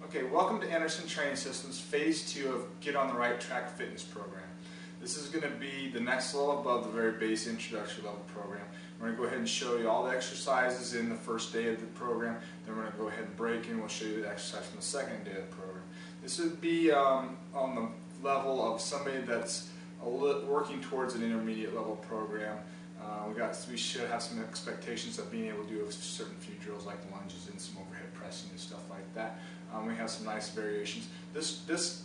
Okay, welcome to Anderson Training Systems, Phase 2 of Get on the Right Track Fitness Program. This is going to be the next level above the very base introductory level program. We're going to go ahead and show you all the exercises in the first day of the program. Then we're going to go ahead and break in. We'll show you the exercise from the second day of the program. This would be on the level of somebody that's working towards an intermediate level program. We should have some expectations of being able to do a certain few drills like lunges and some overhead pressing and stuff like that. We have some nice variations. This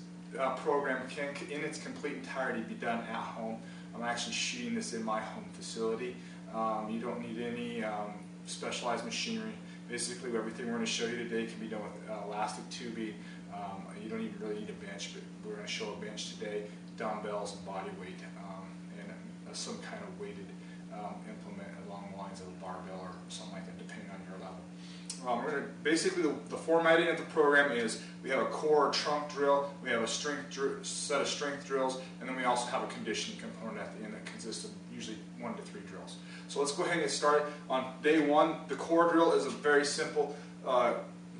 program can, in its complete entirety, be done at home. I'm actually shooting this in my home facility. You don't need any specialized machinery. Basically, everything we're going to show you today can be done with elastic tubing. You don't even really need a bench, but we're going to show a bench today, dumbbells and body weight, and some kind of weighted implement along the lines of a barbell or something like that, depending on your level. Basically, the formatting of the program is we have a core or trunk drill, we have a set of strength drills, and then we also have a conditioning component at the end that consists of usually 1 to 3 drills. So let's go ahead and get started. On day 1, the core drill is a very simple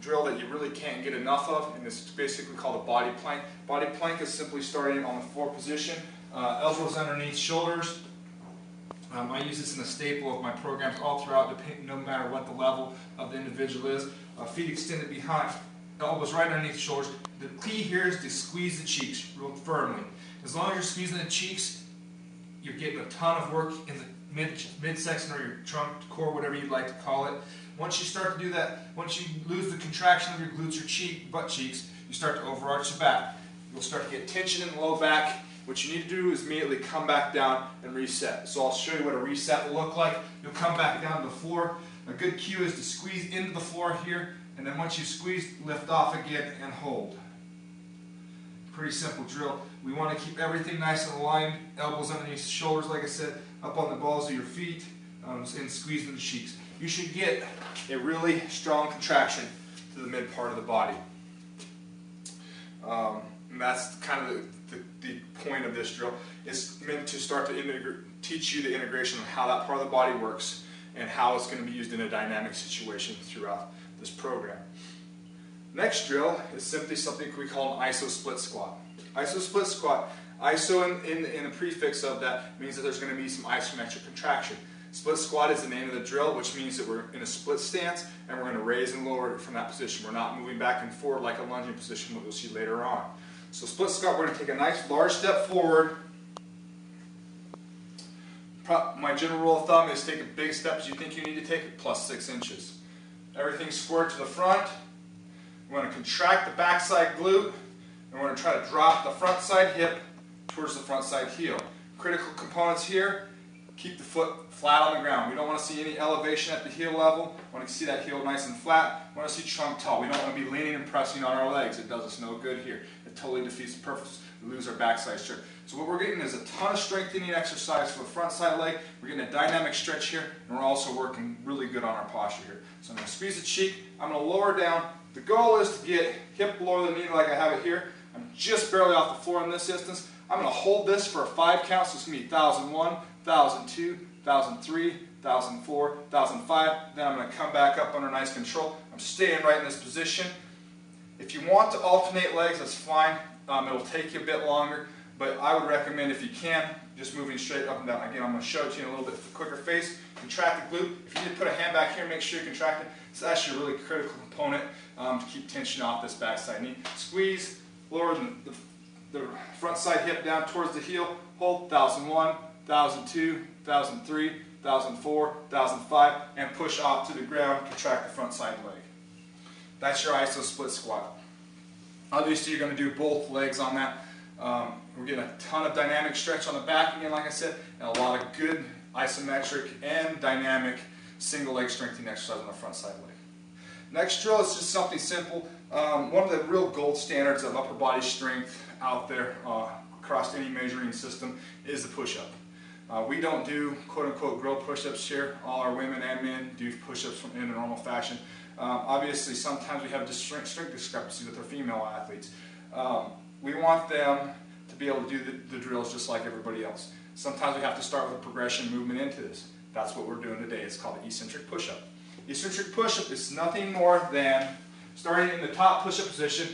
drill that you really can't get enough of, and it's basically called a body plank. Body plank is simply starting on the floor position, elbows underneath shoulders. I use this in a staple of my programs all throughout, no matter what the level of the individual is. Feet extended behind, elbows right underneath the shoulders. The key here is to squeeze the cheeks real firmly. As long as you're squeezing the cheeks, you're getting a ton of work in the midsection or your trunk, core, whatever you'd like to call it. Once you start to do that, once you lose the contraction of your glutes or butt cheeks, you start to overarch the back. You'll start to get tension in the low back. What you need to do is immediately come back down and reset. So I'll show you what a reset will look like. You'll come back down to the floor. A good cue is to squeeze into the floor here, and then once you squeeze, lift off again and hold. Pretty simple drill. We want to keep everything nice and aligned. Elbows underneath the shoulders, like I said, up on the balls of your feet, and squeezing the cheeks. You should get a really strong contraction to the mid part of the body. And that's kind of the point of this drill. It's meant to start to teach you the integration of how that part of the body works and how it's going to be used in a dynamic situation throughout this program. Next drill is simply something we call an ISO split squat. ISO split squat, ISO in the prefix of that means that there's going to be some isometric contraction. Split squat is the name of the drill, which means that we're in a split stance and we're going to raise and lower it from that position. We're not moving back and forward like a lunging position, what we'll see later on. So split squat, we're going to take a nice large step forward. My general rule of thumb is take as big steps as you think you need to take, plus 6 inches. Everything squared to the front. We're going to contract the backside glute, and we're going to try to drop the front side hip towards the front side heel. Critical components here, keep the foot flat on the ground. We don't want to see any elevation at the heel level. We want to see that heel nice and flat. We want to see trunk tall. We don't want to be leaning and pressing on our legs. It does us no good here. It totally defeats the purpose. We lose our backside stretch. So what we're getting is a ton of strengthening exercise for the front side leg. We're getting a dynamic stretch here, and we're also working really good on our posture here. So I'm going to squeeze the cheek. I'm going to lower down. The goal is to get hip below the knee like I have it here. I'm just barely off the floor in this instance. I'm going to hold this for a 5 count. So it's going to be 1001, 1002, 1003, 1004, 1005. Then I'm going to come back up under nice control. I'm staying right in this position. If you want to alternate legs, that's fine. It'll take you a bit longer, but I would recommend, if you can, just moving straight up and down. Again, I'm going to show it to you in a little bit quicker pace. Contract the glute. If you need to put a hand back here, make sure you contract it. It's actually a really critical component to keep tension off this backside knee. Squeeze, lower the front side hip down towards the heel. Hold 1001, 1002, 1003, 1004, 1005, and push off to the ground. Contract the front side leg. That's your ISO split squat. Obviously, you're going to do both legs on that. We're getting a ton of dynamic stretch on the back again, like I said, and a lot of good isometric and dynamic single leg strengthening exercise on the front side leg. Next drill is just something simple. One of the real gold standards of upper body strength out there across any measuring system is the push-up. We don't do quote-unquote girl push-ups here. All our women and men do push-ups in a normal fashion. Obviously, sometimes we have strength discrepancies with our female athletes. We want them to be able to do the drills just like everybody else. Sometimes we have to start with a progression movement into this. That's what we're doing today. It's called the eccentric push-up. Eccentric push-up is nothing more than Starting in the top push-up position,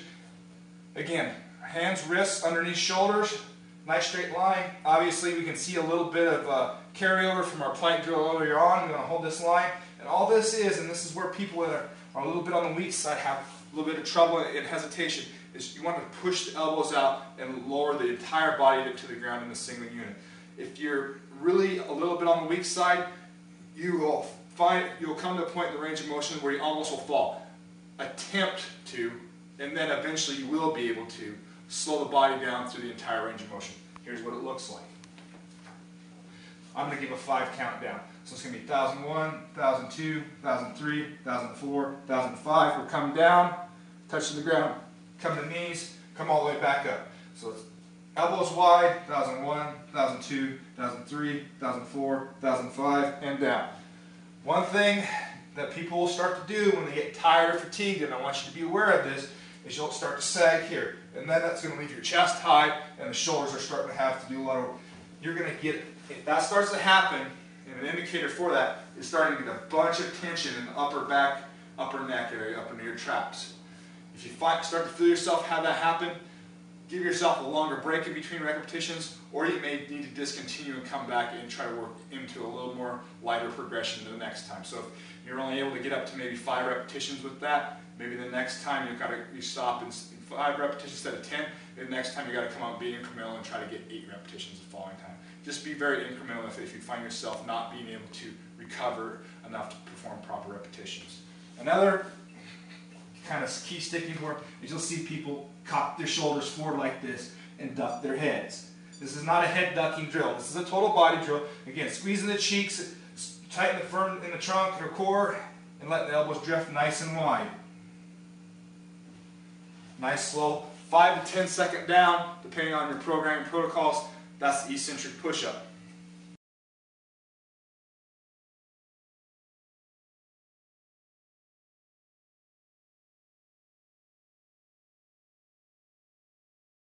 again, hands, wrists, underneath shoulders, nice straight line. Obviously, we can see a little bit of carryover from our plank drill earlier on. We're going to hold this line. And all this is, and this is where people that are a little bit on the weak side have a little bit of trouble and hesitation, is you want to push the elbows out and lower the entire body to the ground in a single unit. If you're really a little bit on the weak side, you'll come to a point in the range of motion where you almost will fall. Attempt to, and then eventually you will be able to slow the body down through the entire range of motion. Here's what it looks like. I'm going to give a 5 countdown. So it's going to be 1001, 1002, 1003, 1004, 1005. We're coming down, touching the ground, come to the knees, come all the way back up. So it's elbows wide, 1001, 1002, 1003, 1004, 1005, and down. One thing that people will start to do when they get tired or fatigued, and I want you to be aware of this, is you'll start to sag here. And then that's going to leave your chest high, and the shoulders are starting to have to do a lot of work. You're going to get, if that starts to happen, and an indicator for that is starting to get a bunch of tension in the upper back, upper neck area, up into your traps. If you start to feel yourself have that happen, give yourself a longer break in between repetitions, or you may need to discontinue and come back and try to work into a little more lighter progression the next time. So if you're only able to get up to maybe 5 repetitions with that, maybe the next time you stop in 5 repetitions instead of 10, and the next time you got to come out and be incremental and try to get 8 repetitions the following time. Just be very incremental if you find yourself not being able to recover enough to perform proper repetitions. Another kind of key sticking point is you'll see people cock their shoulders forward like this and duck their heads. This is not a head ducking drill. This is a total body drill. Again, squeezing the cheeks, tighten the firm in the trunk or core, and let the elbows drift nice and wide. Nice slow 5 to 10 second down, depending on your programming protocols. That's the eccentric push-up.